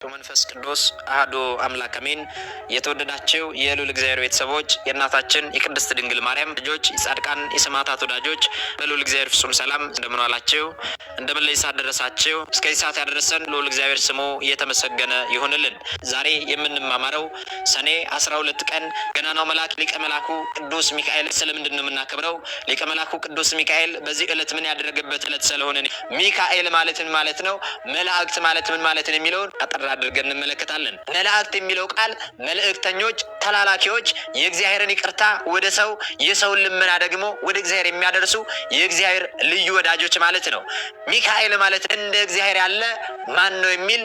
መንፈስ ቅዱስ አሐዱ አምላክ አሜን። የተወደዳችሁ የልዑል እግዚአብሔር ቤተሰቦች የእናታችን የቅድስት ድንግል ማርያም ልጆች የጻድቃን የሰማዕታት ወዳጆች በልዑል እግዚአብሔር ፍጹም ሰላም እንደምን ዋላችሁ? እንደምን ለይሳ ደረሳችሁ? እስከዚህ ሰዓት ያደረሰን ልዑል እግዚአብሔር ስሙ እየተመሰገነ ይሁንልን። ዛሬ የምንማማረው ሰኔ 12 ቀን ገናናው መልአክ ሊቀ መላኩ ቅዱስ ሚካኤል ስለምንድን ነው የምናከብረው? ሊቀ መላኩ ቅዱስ ሚካኤል በዚህ ዕለት ምን ያደረገበት ዕለት ስለሆነ ሚካኤል ማለትን ማለት ነው መላእክት ማለት ምን ማለትን የሚለውን አጠራ አድርገን እንመለከታለን። መላእክት የሚለው ቃል መልእክተኞች፣ ተላላኪዎች፣ የእግዚአብሔርን ይቅርታ ወደ ሰው የሰውን ልመና ደግሞ ወደ እግዚአብሔር የሚያደርሱ የእግዚአብሔር ልዩ ወዳጆች ማለት ነው። ሚካኤል ማለት እንደ እግዚአብሔር ያለ ማን ነው የሚል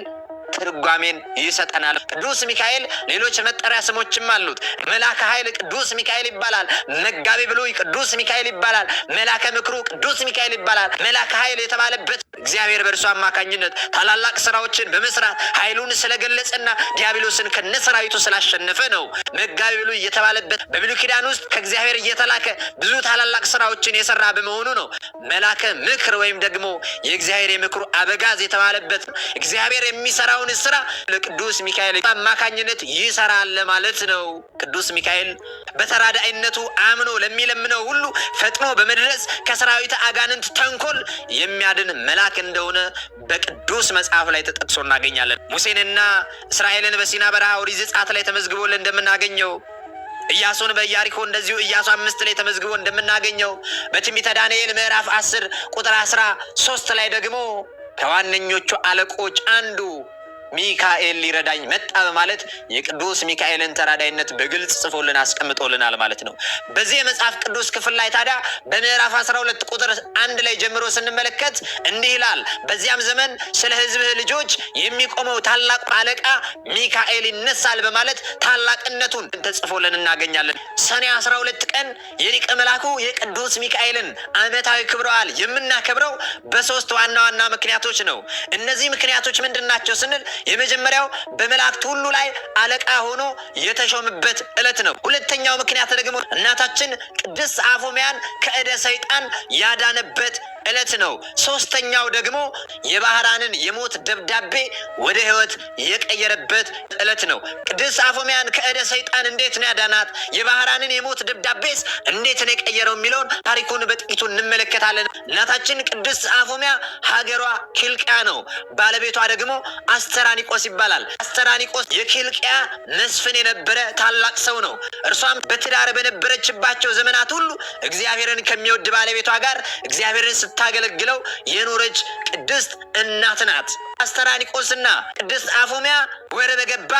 ትርጓሜን ይሰጠናል። ቅዱስ ሚካኤል ሌሎች መጠሪያ ስሞችም አሉት። መላከ ኃይል ቅዱስ ሚካኤል ይባላል። መጋቤ ብሉይ ቅዱስ ሚካኤል ይባላል። መላከ ምክሩ ቅዱስ ሚካኤል ይባላል። መላከ ኃይል የተባለበት እግዚአብሔር በእርሱ አማካኝነት ታላላቅ ስራዎችን በመስራት ኃይሉን ስለገለጸና ዲያብሎስን ከነሰራዊቱ ስላሸነፈ ነው። መጋቤ ብሉይ የተባለበት በብሉይ ኪዳን ውስጥ ከእግዚአብሔር እየተላከ ብዙ ታላላቅ ስራዎችን የሰራ በመሆኑ ነው። መላከ ምክር ወይም ደግሞ የእግዚአብሔር የምክሩ አበጋዝ የተባለበት ነው። እግዚአብሔር የሚሰራውን ስራ ለቅዱስ ሚካኤል አማካኝነት ይሰራል ማለት ነው። ቅዱስ ሚካኤል በተራዳኢነቱ አምኖ ለሚለምነው ሁሉ ፈጥኖ በመድረስ ከሰራዊት አጋንንት ተንኮል የሚያድን መልአክ እንደሆነ በቅዱስ መጽሐፍ ላይ ተጠቅሶ እናገኛለን። ሙሴንና እስራኤልን በሲና በረሃ ኦሪት ዘጸአት ላይ ተመዝግቦልን እንደምናገኘው ኢያሱን በኢያሪኮ እንደዚሁ ኢያሱ 5 ላይ ተመዝግቦ እንደምናገኘው በትንቢተ ዳንኤል ምዕራፍ 10 ቁጥር 13 ላይ ደግሞ ከዋነኞቹ አለቆች አንዱ ሚካኤል ሊረዳኝ መጣ በማለት የቅዱስ ሚካኤልን ተራዳይነት በግልጽ ጽፎልን አስቀምጦልናል ማለት ነው። በዚህ የመጽሐፍ ቅዱስ ክፍል ላይ ታዲያ በምዕራፍ 12 ቁጥር 1 ላይ ጀምሮ ስንመለከት እንዲህ ይላል። በዚያም ዘመን ስለ ሕዝብህ ልጆች የሚቆመው ታላቁ አለቃ ሚካኤል ይነሳል በማለት ታላቅነቱን ተጽፎልን እናገኛለን። ሰኔ 12 ቀን የሊቀ መላኩ የቅዱስ ሚካኤልን ዓመታዊ ክብረ በዓል የምናከብረው በሶስት ዋና ዋና ምክንያቶች ነው። እነዚህ ምክንያቶች ምንድናቸው ስንል የመጀመሪያው በመላእክት ሁሉ ላይ አለቃ ሆኖ የተሾመበት ዕለት ነው። ሁለተኛው ምክንያት ደግሞ እናታችን ቅድስት አፎምያን ከእደ ሰይጣን ያዳነበት ዕለት ነው። ሶስተኛው ደግሞ የባህራንን የሞት ደብዳቤ ወደ ሕይወት የቀየረበት ዕለት ነው። ቅድስት አፎምያን ከእደ ሰይጣን እንዴት ነው ያዳናት? የባህራንን የሞት ደብዳቤስ እንዴት ነው የቀየረው የሚለውን ታሪኩን በጥቂቱ እንመለከታለን። እናታችን ቅድስት አፎምያ ሀገሯ ኪልቅያ ነው። ባለቤቷ ደግሞ አስተራኒቆስ ይባላል። አስተራኒቆስ የኪልቅያ መስፍን የነበረ ታላቅ ሰው ነው። እርሷም በትዳር በነበረችባቸው ዘመናት ሁሉ እግዚአብሔርን ከሚወድ ባለቤቷ ጋር እግዚአብሔርን ስታገለግለው የኖረች ቅድስት እናት ናት። አስተራኒቆስና ቅድስት አፎምያ ወር በገባ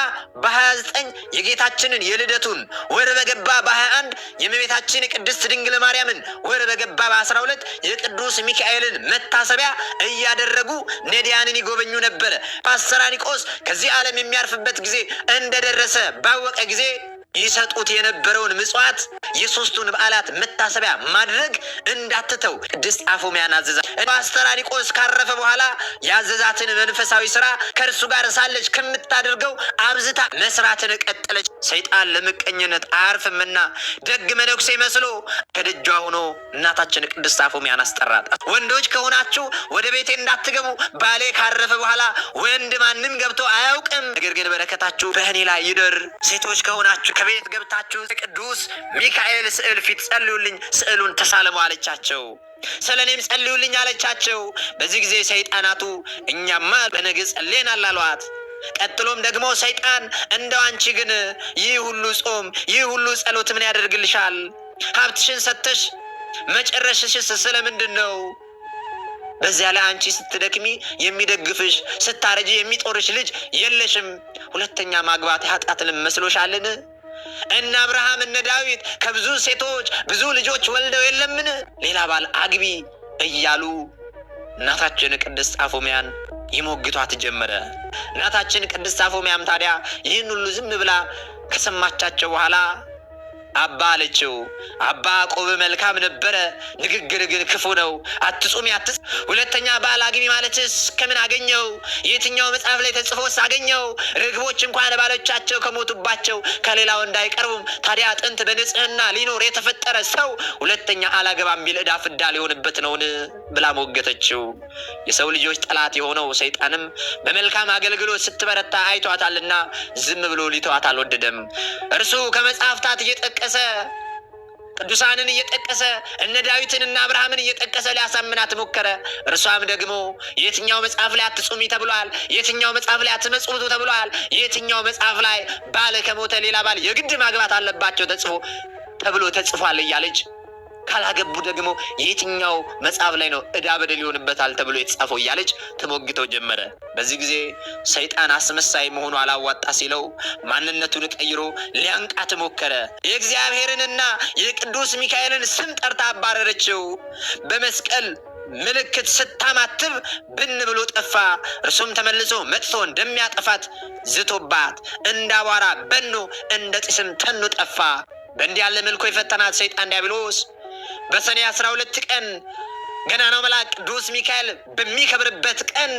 በ29 የጌታችንን የልደቱን፣ ወር በገባ በ21 የእመቤታችን የቅድስት ድንግል ማርያምን፣ ወር በገባ በ12 የቅዱስ ሚካኤልን መታሰቢያ እያደረጉ ነዳያንን ይጎበኙ ነበረ። አስተራኒቆስ ከዚህ ዓለም የሚያርፍበት ጊዜ እንደደረሰ ባወቀ ጊዜ ይሰጡት የነበረውን ምጽዋት የሶስቱን በዓላት መታሰቢያ ማድረግ እንዳትተው ቅድስት አፎምያን አዘዛት። አስተራኒቆስ ካረፈ በኋላ ያዘዛትን መንፈሳዊ ስራ ከእርሱ ጋር ሳለች ከምታደርገው አብዝታ መስራትን ቀጠለች። ሰይጣን ለምቀኝነት አያርፍምና ደግ መነኩሴ መስሎ ከደጇ ሆኖ እናታችን ቅድስት አፎምያን አስጠራት። ወንዶች ከሆናችሁ ወደ ቤቴ እንዳትገቡ፣ ባሌ ካረፈ በኋላ ወንድ ማንም ገብቶ አያውቅም፣ ነገር ግን በረከታችሁ በእኔ ላይ ይደር። ሴቶች ከሆናችሁ ቤት ገብታችሁ ቅዱስ ሚካኤል ስዕል ፊት ጸልዩልኝ፣ ስዕሉን ተሳለሙ አለቻቸው። ስለ እኔም ጸልዩልኝ አለቻቸው። በዚህ ጊዜ ሰይጣናቱ እኛማ በነገ ጸልየናል አሏት። ቀጥሎም ደግሞ ሰይጣን እንደው አንቺ ግን ይህ ሁሉ ጾም ይህ ሁሉ ጸሎት ምን ያደርግልሻል? ሀብትሽን ሰጥተሽ መጨረሽሽስ ስለምንድን ነው? በዚያ ላይ አንቺ ስትደክሚ የሚደግፍሽ ስታረጂ የሚጦርሽ ልጅ የለሽም። ሁለተኛ ማግባት ኃጢአትን መስሎሻልን? እነ አብርሃም እነ ዳዊት ከብዙ ሴቶች ብዙ ልጆች ወልደው የለምን? ሌላ ባል አግቢ እያሉ እናታችን ቅድስት አፎምያን ይሞግቷት ጀመረ። እናታችን ቅድስት አፎምያም ታዲያ ይህን ሁሉ ዝም ብላ ከሰማቻቸው በኋላ አባ አለችው። አባ ቆብ መልካም ነበረ፣ ንግግር ግን ክፉ ነው። አትጹም ያትጽ ሁለተኛ ባል አግቢ ማለትስ ከምን አገኘው? የትኛው መጽሐፍ ላይ ተጽፎስ አገኘው? ርግቦች እንኳን ባሎቻቸው ከሞቱባቸው ከሌላ ወንድ አይቀርቡም። ታዲያ ጥንት በንጽህና ሊኖር የተፈጠረ ሰው ሁለተኛ አላገባም ቢል ዕዳ ፍዳ ሊሆንበት ነውን? ብላ ሞገተችው። የሰው ልጆች ጠላት የሆነው ሰይጣንም በመልካም አገልግሎት ስትበረታ አይቷታልና ዝም ብሎ ሊተዋት አልወደደም። እርሱ ከመጽሐፍታት እየጠቀሰ ቅዱሳንን እየጠቀሰ እነ ዳዊትንና አብርሃምን እየጠቀሰ ሊያሳምናት ሞከረ። እርሷም ደግሞ የትኛው መጽሐፍ ላይ አትጹሚ ተብሏል? የትኛው መጽሐፍ ላይ አትመጽውቱ ተብሏል? የትኛው መጽሐፍ ላይ ባል ከሞተ ሌላ ባል የግድ ማግባት አለባቸው ተብሎ ተጽፏል እያለች ካላገቡ ደግሞ የትኛው መጽሐፍ ላይ ነው ዕዳ በደል ይሆንበታል ተብሎ የተጻፈው እያለች ተሞግተው ጀመረ። በዚህ ጊዜ ሰይጣን አስመሳይ መሆኑ አላዋጣ ሲለው ማንነቱን ቀይሮ ሊያንቃት ሞከረ። የእግዚአብሔርንና የቅዱስ ሚካኤልን ስም ጠርታ አባረረችው። በመስቀል ምልክት ስታማትብ ብን ብሎ ጠፋ። እርሱም ተመልሶ መጥቶ እንደሚያጠፋት ዝቶባት እንዳቧራ በኖ እንደ ጢስም ተኖ ጠፋ። በእንዲህ ያለ መልኩ የፈተናት ሰይጣን ዲያብሎስ በሰኔ 12 ቀን ገናናው መልአክ ቅዱስ ሚካኤል በሚከብርበት ቀን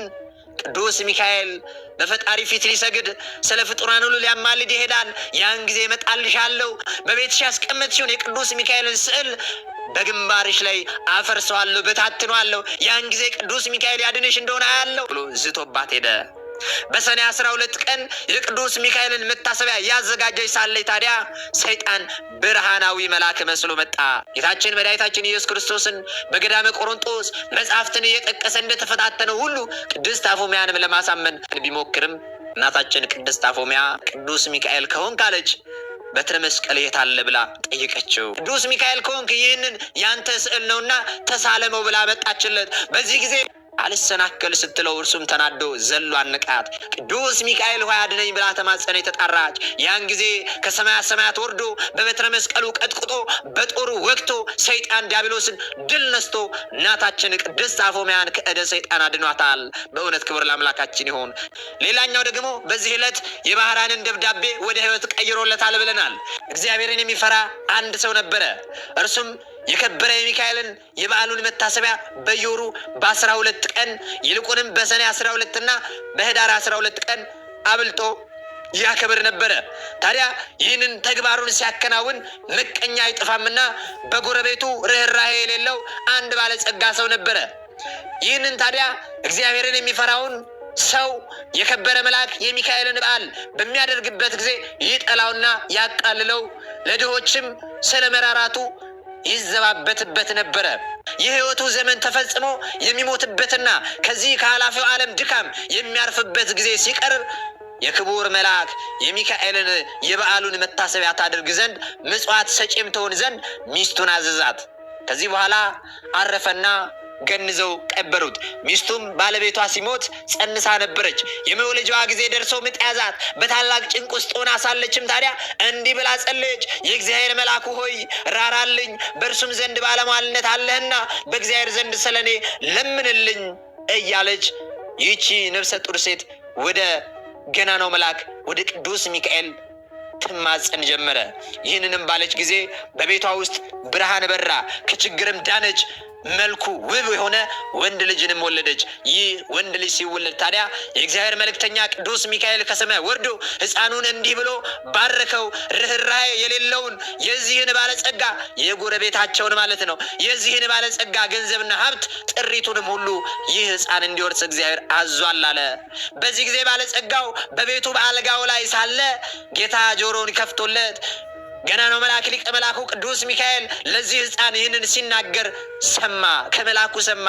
ቅዱስ ሚካኤል በፈጣሪ ፊት ሊሰግድ ስለ ፍጡራን ሁሉ ሊያማልድ ይሄዳል። ያን ጊዜ እመጣልሻለሁ፣ በቤትሽ ያስቀመጥሽውን የቅዱስ ሚካኤልን ስዕል በግንባርሽ ላይ አፈርሰዋለሁ፣ በታትኗለሁ። ያን ጊዜ ቅዱስ ሚካኤል ያድንሽ እንደሆነ አያለሁ ብሎ ዝቶባት ሄደ። በሰኔ 12 ቀን የቅዱስ ሚካኤልን መታሰቢያ ያዘጋጀች ሳለች ታዲያ ሰይጣን ብርሃናዊ መልአክ መስሎ መጣ። ጌታችን መድኃኒታችን ኢየሱስ ክርስቶስን በገዳመ ቆሮንጦስ መጽሐፍትን እየጠቀሰ እንደተፈታተነው ሁሉ ቅድስት አፎሚያንም ለማሳመን ቢሞክርም እናታችን ቅድስት አፎሚያ ቅዱስ ሚካኤል ከሆንክ አለች፣ በትረ መስቀል የት አለ ብላ ጠየቀችው። ቅዱስ ሚካኤል ከሆንክ ይህንን ያንተ ስዕል ነውና ተሳለመው ብላ መጣችለት። በዚህ ጊዜ አልሰናከል ስትለው እርሱም ተናዶ ዘሎ አነቃት። ቅዱስ ሚካኤል ሆይ አድነኝ ብላ ተማጸነ የተጣራች። ያን ጊዜ ከሰማያት ሰማያት ወርዶ በበትረ መስቀሉ ቀጥቅጦ በጦሩ ወግቶ ሰይጣን ዲያብሎስን ድል ነስቶ እናታችን ቅድስት አፎሚያን ከእደ ሰይጣን አድኗታል። በእውነት ክብር ለአምላካችን ይሁን። ሌላኛው ደግሞ በዚህ ዕለት የባህራንን ደብዳቤ ወደ ሕይወት ቀይሮለታል ብለናል። እግዚአብሔርን የሚፈራ አንድ ሰው ነበረ። እርሱም የከበረ የሚካኤልን የበዓሉን መታሰቢያ በየወሩ በ12 ቀን ይልቁንም በሰኔ 12 እና በህዳር 12 ቀን አብልጦ ያከብር ነበረ። ታዲያ ይህንን ተግባሩን ሲያከናውን ምቀኛ አይጠፋምና በጎረቤቱ ርኅራኄ የሌለው አንድ ባለጸጋ ሰው ነበረ። ይህንን ታዲያ እግዚአብሔርን የሚፈራውን ሰው የከበረ መልአክ የሚካኤልን በዓል በሚያደርግበት ጊዜ ይጠላውና ያቃልለው፣ ለድሆችም ስለ መራራቱ ይዘባበትበት ነበረ። የሕይወቱ ዘመን ተፈጽሞ የሚሞትበትና ከዚህ ከኃላፊው ዓለም ድካም የሚያርፍበት ጊዜ ሲቀርብ የክቡር መልአክ የሚካኤልን የበዓሉን መታሰቢያ ታደርግ ዘንድ ምጽዋት ሰጪም ትሆን ዘንድ ሚስቱን አዘዛት። ከዚህ በኋላ አረፈና ገንዘው ቀበሩት። ሚስቱም ባለቤቷ ሲሞት ጸንሳ ነበረች። የመውለጃዋ ጊዜ ደርሶ ምጥ ያዛት። በታላቅ ጭንቅ ውስጥ ሆና ሳለችም ታዲያ እንዲህ ብላ ጸለየች። የእግዚአብሔር መልአኩ ሆይ ራራልኝ፣ በእርሱም ዘንድ ባለሟልነት አለህና በእግዚአብሔር ዘንድ ስለኔ ለምንልኝ እያለች ይህቺ ነፍሰ ጡር ሴት ወደ ገናናው መልአክ ወደ ቅዱስ ሚካኤል ትማጸን ጀመረ። ይህንንም ባለች ጊዜ በቤቷ ውስጥ ብርሃን በራ፣ ከችግርም ዳነች። መልኩ ውብ የሆነ ወንድ ልጅንም ወለደች። ይህ ወንድ ልጅ ሲወለድ ታዲያ የእግዚአብሔር መልእክተኛ ቅዱስ ሚካኤል ከሰማይ ወርዶ ሕፃኑን እንዲህ ብሎ ባረከው። ርኅራኄ የሌለውን የዚህን ባለጸጋ የጎረቤታቸውን ማለት ነው የዚህን ባለጸጋ ገንዘብና ሀብት ጥሪቱንም ሁሉ ይህ ሕፃን እንዲወርስ እግዚአብሔር አዟል አለ። በዚህ ጊዜ ባለጸጋው በቤቱ በአልጋው ላይ ሳለ ጌታ ጆሮውን ከፍቶለት ገናናው መልአክ ሊቀ መልአኩ ቅዱስ ሚካኤል ለዚህ ሕፃን ይህንን ሲናገር ሰማ፣ ከመልአኩ ሰማ።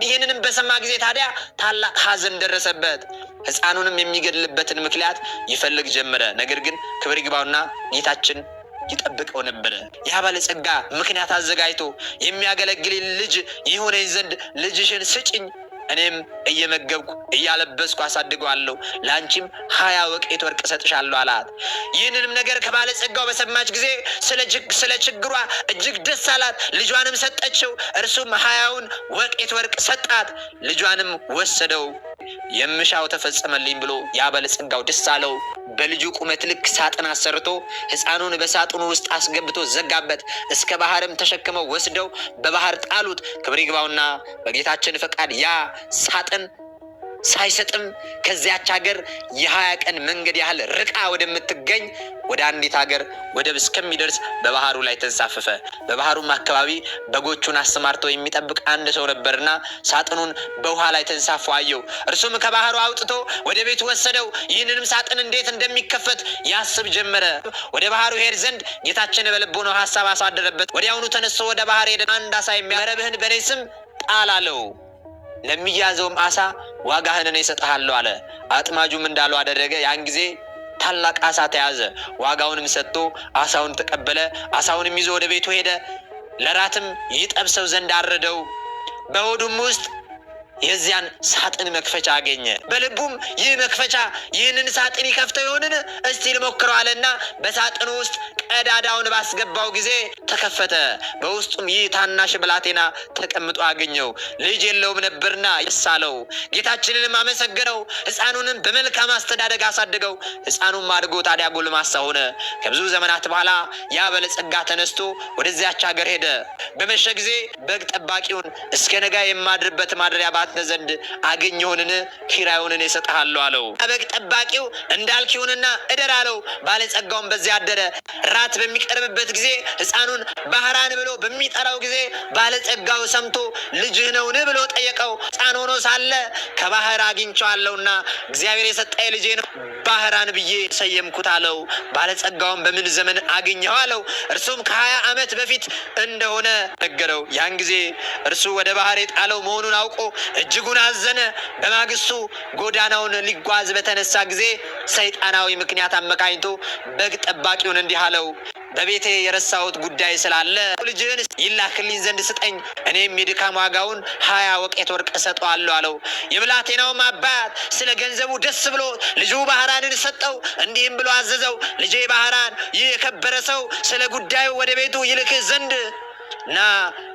ይህንንም በሰማ ጊዜ ታዲያ ታላቅ ሐዘን ደረሰበት። ሕፃኑንም የሚገድልበትን ምክንያት ይፈልግ ጀመረ። ነገር ግን ክብር ይግባውና ጌታችን ይጠብቀው ነበረ። ያ ባለጸጋ ምክንያት አዘጋጅቶ የሚያገለግል ልጅ ይሆነኝ ዘንድ ልጅሽን ስጭኝ፣ እኔም እየመገብኩ እያለበስኩ አሳድገዋለሁ፣ ለአንቺም 20 ወቄት ወርቅ እሰጥሻለሁ አላት። ይህንንም ነገር ከባለጸጋው በሰማች ጊዜ ስለ ችግሯ እጅግ ደስ አላት። ልጇንም ሰጠችው። እርሱም 20ውን ወቄት ወርቅ ሰጣት። ልጇንም ወሰደው። የምሻው ተፈጸመልኝ ብሎ ያ ባለጸጋው ደስ አለው። በልጁ ቁመት ልክ ሳጥን አሰርቶ ሕፃኑን በሳጥኑ ውስጥ አስገብቶ ዘጋበት። እስከ ባህርም ተሸክመው ወስደው በባህር ጣሉት። ክብር ይግባውና በጌታችን ፈቃድ ያ ሳጥን ሳይሰጥም ከዚያች ሀገር የ20 ቀን መንገድ ያህል ርቃ ወደምትገኝ ወደ አንዲት ሀገር ወደብ እስከሚደርስ በባህሩ ላይ ተንሳፈፈ። በባህሩም አካባቢ በጎቹን አሰማርቶ የሚጠብቅ አንድ ሰው ነበርና ሳጥኑን በውሃ ላይ ተንሳፎ አየው። እርሱም ከባህሩ አውጥቶ ወደ ቤቱ ወሰደው። ይህንንም ሳጥን እንዴት እንደሚከፈት ያስብ ጀመረ። ወደ ባህሩ ሄድ ዘንድ ጌታችን በልቡናው ሐሳብ አሳደረበት። ወዲያውኑ ተነስቶ ወደ ባህር ሄደ። አንድ አሳ መረብህን በእኔ ስም ጣል አለው። ለሚያዘውም አሳ ዋጋህን እኔ እሰጥሃለሁ አለ። አጥማጁም እንዳለው አደረገ። ያን ጊዜ ታላቅ አሳ ተያዘ። ዋጋውንም ሰጥቶ አሳውን ተቀበለ። አሳውንም ይዞ ወደ ቤቱ ሄደ። ለራትም ይጠብሰው ዘንድ አረደው። በሆዱም ውስጥ የዚያን ሳጥን መክፈቻ አገኘ። በልቡም ይህ መክፈቻ ይህንን ሳጥን ይከፍተው ይሆንን? እስቲ ልሞክረው አለና በሳጥኑ ውስጥ ቀዳዳውን ባስገባው ጊዜ ተከፈተ። በውስጡም ይህ ታናሽ ብላቴና ተቀምጦ አገኘው። ልጅ የለውም ነበርና ደስ አለው። ጌታችንንም አመሰገነው። ሕፃኑንም በመልካም አስተዳደግ አሳደገው። ሕፃኑም አድጎ ታዲያ ጎልማሳ ሆነ። ከብዙ ዘመናት በኋላ ያ ባለጸጋ ተነስቶ ወደዚያች ሀገር ሄደ። በመሸ ጊዜ በግ ጠባቂውን እስከ ነጋ የማድርበት ማደሪያ ባንተ ዘንድ አገኘሁንን? ኪራዩን እሰጥሃለሁ አለው። በግ ጠባቂው እንዳልክ ይሁንና እደር አለው። ባለጸጋውም በዚያ አደረ። ራት በሚቀርብበት ጊዜ ሕፃኑን ባህራን ብሎ በሚጠራው ጊዜ ባለጸጋው ሰምቶ ልጅህ ነውን ብሎ ጠየቀው። ሕፃን ሆኖ ሳለ ከባህር አግኝቼዋለሁና እግዚአብሔር የሰጠኝ ልጄ ነው ባህራን ብዬ ሰየምኩት አለው። ባለጸጋውም በምን ዘመን አገኘኸው አለው። እርሱም ከ20 ዓመት በፊት እንደሆነ ነገረው። ያን ጊዜ እርሱ ወደ ባህር የጣለው መሆኑን አውቆ እጅጉን አዘነ። በማግስቱ ጎዳናውን ሊጓዝ በተነሳ ጊዜ ሰይጣናዊ ምክንያት አመካኝቶ በግ ጠባቂውን እንዲህ አለው፣ በቤቴ የረሳሁት ጉዳይ ስላለ ልጅህን ይላክልኝ ዘንድ ስጠኝ፣ እኔም የድካም ዋጋውን 20 ወቄት ወርቅ እሰጠዋለሁ አለው። የብላቴናውም አባት ስለ ገንዘቡ ደስ ብሎ ልጁ ባህራንን ሰጠው። እንዲህም ብሎ አዘዘው፣ ልጄ ባህራን፣ ይህ የከበረ ሰው ስለ ጉዳዩ ወደ ቤቱ ይልክህ ዘንድ ና፣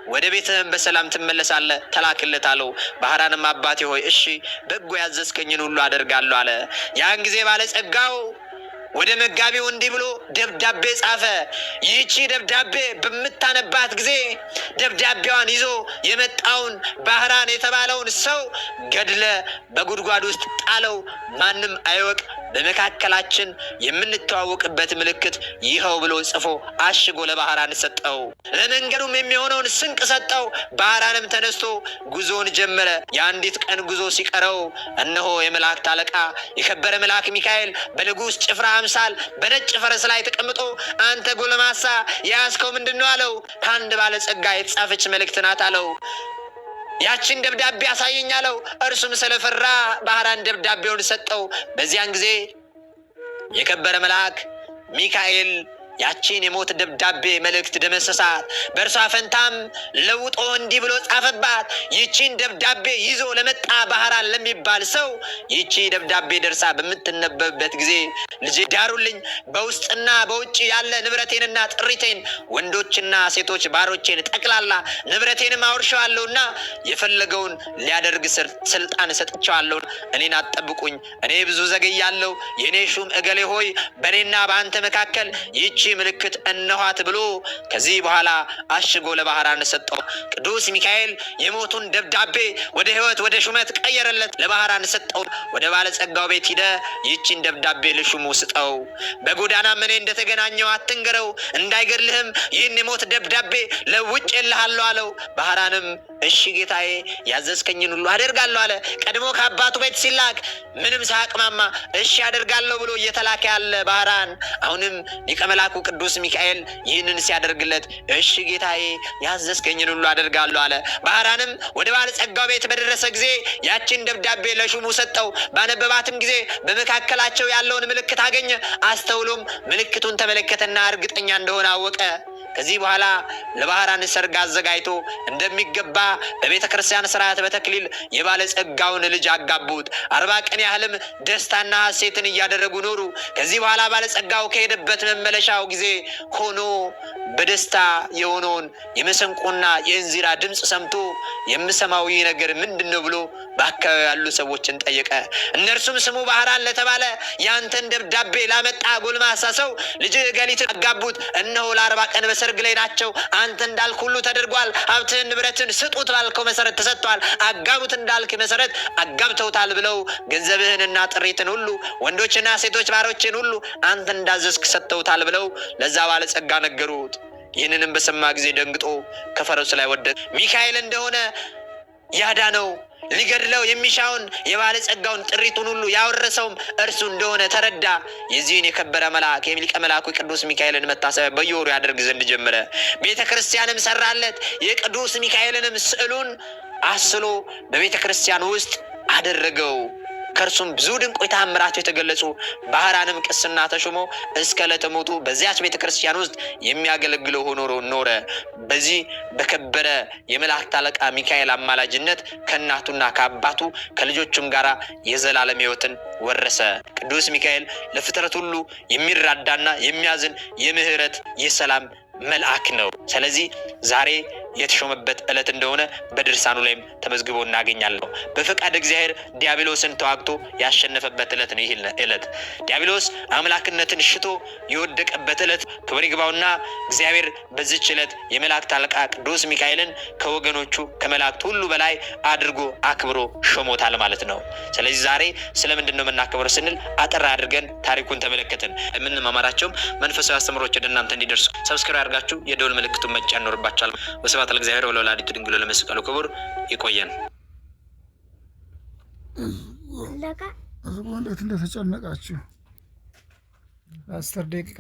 ወደ ቤትህም በሰላም ትመለሳለህ፣ ተላክለት አለው። ባህራንም አባቴ ሆይ እሺ፣ በጎ ያዘዝከኝን ሁሉ አደርጋለሁ አለ። ያን ጊዜ ባለጸጋው ወደ መጋቢው እንዲህ ብሎ ደብዳቤ ጻፈ። ይህቺ ደብዳቤ በምታነባት ጊዜ ደብዳቤዋን ይዞ የመጣውን ባህራን የተባለውን ሰው ገድለ በጉድጓድ ውስጥ ጣለው፣ ማንም አይወቅ፣ በመካከላችን የምንተዋወቅበት ምልክት ይኸው ብሎ ጽፎ አሽጎ ለባህራን ሰጠው። ለመንገዱም የሚሆነውን ስንቅ ሰጠው። ባህራንም ተነስቶ ጉዞውን ጀመረ። የአንዲት ቀን ጉዞ ሲቀረው እነሆ የመላእክት አለቃ የከበረ መልአክ ሚካኤል በንጉሥ ጭፍራ አምሳል በነጭ ፈረስ ላይ ተቀምጦ አንተ ጎልማሳ የያዝከው ምንድን ነው አለው። ከአንድ ባለጸጋ የተጻፈች መልእክት ናት አለው። ያችን ደብዳቤ አሳየኝ አለው። እርሱም ስለፈራ ባህራን ደብዳቤውን ሰጠው። በዚያን ጊዜ የከበረ መልአክ ሚካኤል ያቺን የሞት ደብዳቤ መልእክት ደመሰሳት። በእርሷ ፈንታም ለውጦ እንዲህ ብሎ ጻፈባት። ይቺን ደብዳቤ ይዞ ለመጣ ባህራን ለሚባል ሰው ይቺ ደብዳቤ ደርሳ በምትነበብበት ጊዜ ልጄ ዳሩልኝ፣ በውስጥና በውጭ ያለ ንብረቴንና ጥሪቴን፣ ወንዶችና ሴቶች ባሮቼን ጠቅላላ ንብረቴንም አውርሸዋለሁና የፈለገውን ሊያደርግ ስልጣን ሰጥቼዋለሁ። እኔን አትጠብቁኝ፣ እኔ ብዙ ዘገያለሁ። የእኔ ሹም እገሌ ሆይ በእኔና በአንተ መካከል ይቺ ምልክት እነኋት ብሎ ከዚህ በኋላ አሽጎ ለባህራን ሰጠው። ቅዱስ ሚካኤል የሞቱን ደብዳቤ ወደ ሕይወት ወደ ሹመት ቀየረለት። ለባህራን ሰጠው። ወደ ባለጸጋው ቤት ሂደ ይቺን ደብዳቤ ለሹሙ ስጠው። በጎዳናም እኔ እንደተገናኘው አትንገረው፣ እንዳይገድልህም ይህን የሞት ደብዳቤ ለውጬልሃለሁ አለው። ባህራንም እሺ ጌታዬ፣ ያዘዝከኝን ሁሉ አደርጋለሁ አለ። ቀድሞ ከአባቱ ቤት ሲላክ ምንም ሳያቅማማ እሺ አደርጋለሁ ብሎ እየተላከ ያለ ባህራን አሁንም ሊቀ መላኩ ቅዱስ ሚካኤል ይህንን ሲያደርግለት እሺ ጌታዬ፣ ያዘዝከኝን ሁሉ አደርጋለሁ አለ። ባህራንም ወደ ባለጸጋው ቤት በደረሰ ጊዜ ያችን ደብዳቤ ለሹሙ ሰጠው። ባነበባትም ጊዜ በመካከላቸው ያለውን ምልክት አገኘ። አስተውሎም ምልክቱን ተመለከተና እርግጠኛ እንደሆነ አወቀ። ከዚህ በኋላ ለባህራን ሰርግ አዘጋጅቶ እንደሚገባ በቤተ ክርስቲያን ስርዓት በተክሊል የባለጸጋውን ልጅ አጋቡት። 40 ቀን ያህልም ደስታና ሐሴትን እያደረጉ ኖሩ። ከዚህ በኋላ ባለጸጋው ከሄደበት መመለሻው ጊዜ ሆኖ በደስታ የሆነውን የመሰንቆና የእንዚራ ድምፅ ሰምቶ የምሰማው ይህ ነገር ምንድነው ብሎ በአካባቢው ያሉ ሰዎችን ጠየቀ። እነርሱም ስሙ ባህራን ለተባለ ያንተን ደብዳቤ ላመጣ ጎልማሳ ሰው ልጅ ገሊትን አጋቡት። እነሆ ለ40 ቀን በሰርግ ላይ ናቸው። አንተ እንዳልክ ሁሉ ተደርጓል። ሀብትህን ንብረትን ስጡት ባልከው መሰረት ተሰጥቷል። አጋቡት እንዳልክ መሰረት አጋብተውታል ብለው ገንዘብህንና ጥሪትን ሁሉ ወንዶችና ሴቶች ባሮችን ሁሉ አንተ እንዳዘዝክ ሰጥተውታል ብለው ለዛ ባለጸጋ ነገሩት። ይህንንም በሰማ ጊዜ ደንግጦ ከፈረሱ ላይ ወደቀ። ሚካኤል እንደሆነ ያዳነው ሊገድለው የሚሻውን የባለጸጋውን ጥሪቱን ሁሉ ያወረሰውም እርሱ እንደሆነ ተረዳ። የዚህን የከበረ መልአክ የሊቀ መልአኩ ቅዱስ ሚካኤልን መታሰቢያ በየወሩ ያደርግ ዘንድ ጀመረ። ቤተ ክርስቲያንም ሰራለት። የቅዱስ ሚካኤልንም ስዕሉን አስሎ በቤተ ክርስቲያን ውስጥ አደረገው። ከእርሱም ብዙ ድንቆች ተአምራት የተገለጹ ባህራንም ቅስና ተሾሞ እስከ ዕለተ ሞቱ በዚያች ቤተ ክርስቲያን ውስጥ የሚያገለግለው ሆኖ ኖረ። በዚህ በከበረ የመላእክት አለቃ ሚካኤል አማላጅነት ከእናቱና ከአባቱ ከልጆቹም ጋር የዘላለም ሕይወትን ወረሰ። ቅዱስ ሚካኤል ለፍጥረት ሁሉ የሚራዳና የሚያዝን የምህረት የሰላም መልአክ ነው። ስለዚህ ዛሬ የተሾመበት ዕለት እንደሆነ በድርሳኑ ላይም ተመዝግቦ እናገኛለን። በፈቃድ እግዚአብሔር ዲያብሎስን ተዋግቶ ያሸነፈበት ዕለት ነው። ይህ ዕለት ዲያብሎስ አምላክነትን ሽቶ የወደቀበት ዕለት ክብር ይግባውና እግዚአብሔር በዚች ዕለት የመላእክት አለቃ ቅዱስ ሚካኤልን ከወገኖቹ ከመላእክት ሁሉ በላይ አድርጎ አክብሮ ሾሞታል ማለት ነው። ስለዚህ ዛሬ ስለምንድን ነው የምናከብረው ስንል አጠር አድርገን ታሪኩን ተመለከትን። የምንማማራቸውም መንፈሳዊ አስተምሮች ወደ እናንተ እንዲደርሱ ሰብስክራይብ አድርጋችሁ የደወል ምልክቱን መጫን ይኖርባችኋል። ወስብሐት ለእግዚአብሔር ወለወላዲቱ ድንግል ወለመስቀሉ ክቡር። ይቆየን። እንዴት እንደተጨነቃችሁ 10 ደቂቃ